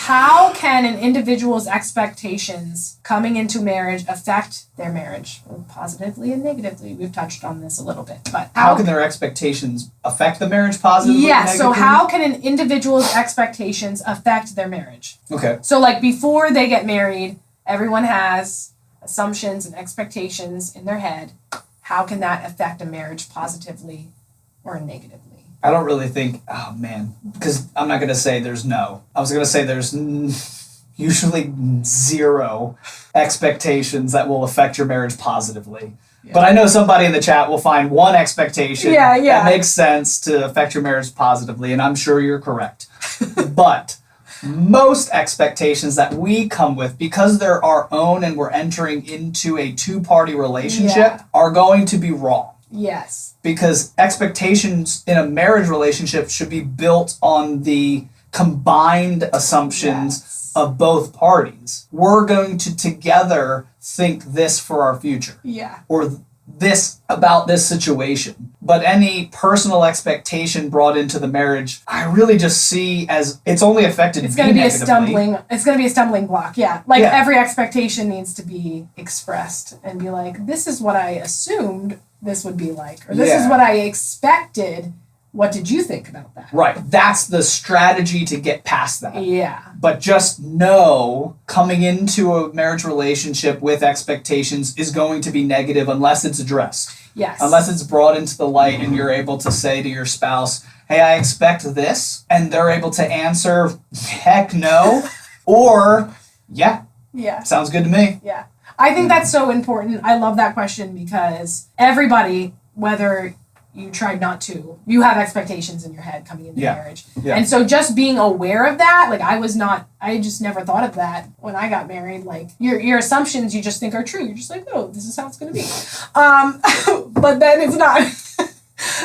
how can an individual's expectations coming into marriage affect their marriage? Positively and negatively. We've touched on this a little bit. But how can their expectations affect the marriage positively? Yeah, so how can an individual's expectations affect their marriage? Okay. So like before they get married, everyone has assumptions and expectations in their head. How can that affect a marriage positively or negatively? I don't really think, oh man, because I'm not going to say there's no. I was going to say there's usually zero expectations that will affect your marriage positively. Yeah. But I know somebody in the chat will find one expectation that makes sense to affect your marriage positively, and I'm sure you're correct. But most expectations that we come with, because they're our own and we're entering into a two-party relationship, are going to be wrong. Yes. Because expectations in a marriage relationship should be built on the combined assumptions of both parties. We're going to together think this for our future. Yeah. Or this about this situation. But any personal expectation brought into the marriage, I really just see as it's only affected it's going to be a stumbling block. Yeah. Like every expectation needs to be expressed and be like, this is what I assumed this would be like, or this is what I expected. What did you think about that? Right. That's the strategy to get past that. Yeah. But just know coming into a marriage relationship with expectations is going to be negative unless it's addressed. Yes. Unless it's brought into the light and you're able to say to your spouse, hey, I expect this. And they're able to answer, heck no. Or, yeah. Sounds good to me. Yeah. I think that's so important. I love that question because everybody, whether you tried not to, you have expectations in your head coming into marriage. Yeah. And so just being aware of that, like I just never thought of that when I got married. Like your assumptions you just think are true. You're just like, oh, this is how it's going to be. But then it's not.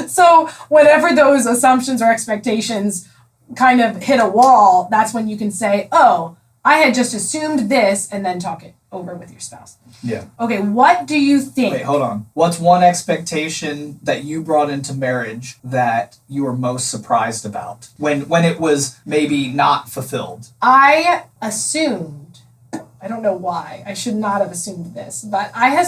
So whenever those assumptions or expectations kind of hit a wall, that's when you can say, oh, I had just assumed this, and then talk it over with your spouse. Yeah. Okay, what do you think? Wait, hold on. What's one expectation that you brought into marriage that you were most surprised about when it was maybe not fulfilled? I assumed, I don't know why, I should not have assumed this, but I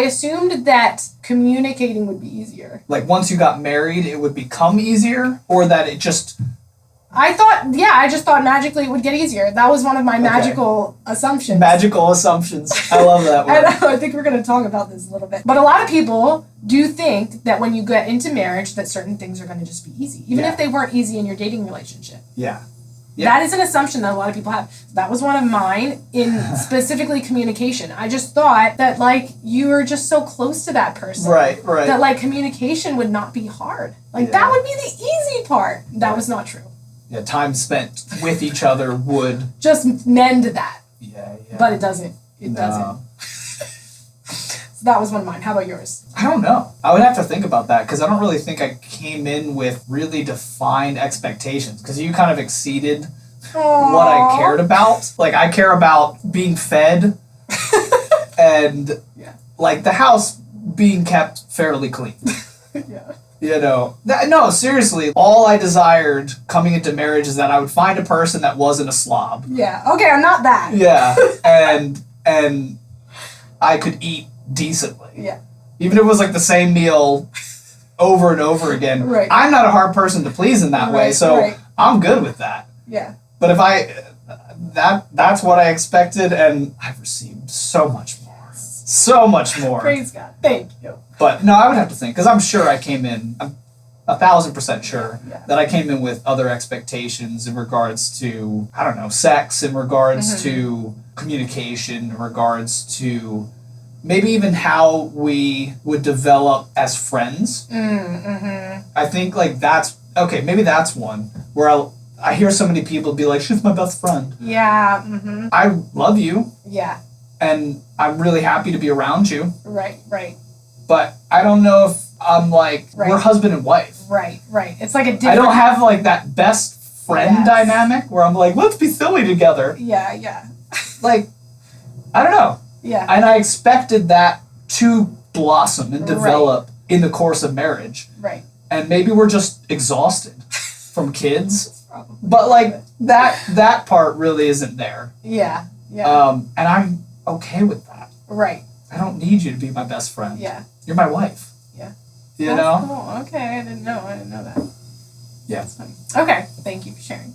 assumed that communicating would be easier. Like once you got married, it would become easier, or that it just... I just thought magically it would get easier. That was one of my magical assumptions. Magical assumptions. I love that word. I think we're going to talk about this a little bit. But a lot of people do think that when you get into marriage that certain things are going to just be easy. Even if they weren't easy in your dating relationship. Yeah. That is an assumption that a lot of people have. That was one of mine in specifically communication. I just thought that like you were just so close to that person. Right. That like communication would not be hard. Like that would be the easy part. That was not true. Yeah, time spent with each other would... just mend that. Yeah. But it doesn't. It doesn't. So that was one of mine. How about yours? I don't know. I would have to think about that because I don't really think I came in with really defined expectations because you kind of exceeded what I cared about. Like, I care about being fed and, like, the house being kept fairly clean. Yeah. You know, no, seriously, all I desired coming into marriage is that I would find a person that wasn't a slob. Yeah, okay, I'm not that. Yeah, and I could eat decently. Yeah. Even if it was like the same meal over and over again. Right. I'm not a hard person to please in that way, so I'm good with that. Yeah. But if that's what I expected, and I've received so much more. So much more. Praise God. Thank you. But no, I would have to think, because I'm sure I came in, I'm 1,000% sure that I came in with other expectations in regards to, I don't know, sex, in regards to communication, in regards to maybe even how we would develop as friends. I think like maybe that's one where I hear so many people be like, she's my best friend. Yeah. I love you. Yeah. And I'm really happy to be around you. Right. But I don't know if I'm like, we're husband and wife. Right. It's like a different... I don't have like that best friend dynamic where I'm like, let's be silly together. Yeah. Like, I don't know. Yeah. And I expected that to blossom and develop in the course of marriage. Right. And maybe we're just exhausted from kids Probably. But like that part really isn't there. Yeah. Yeah. And I'm okay with that. Right. I don't need you to be my best friend. Yeah. You're my wife. Yeah. You That's know? cool. Okay, I didn't know that. Yeah. That's funny. Okay, thank you for sharing.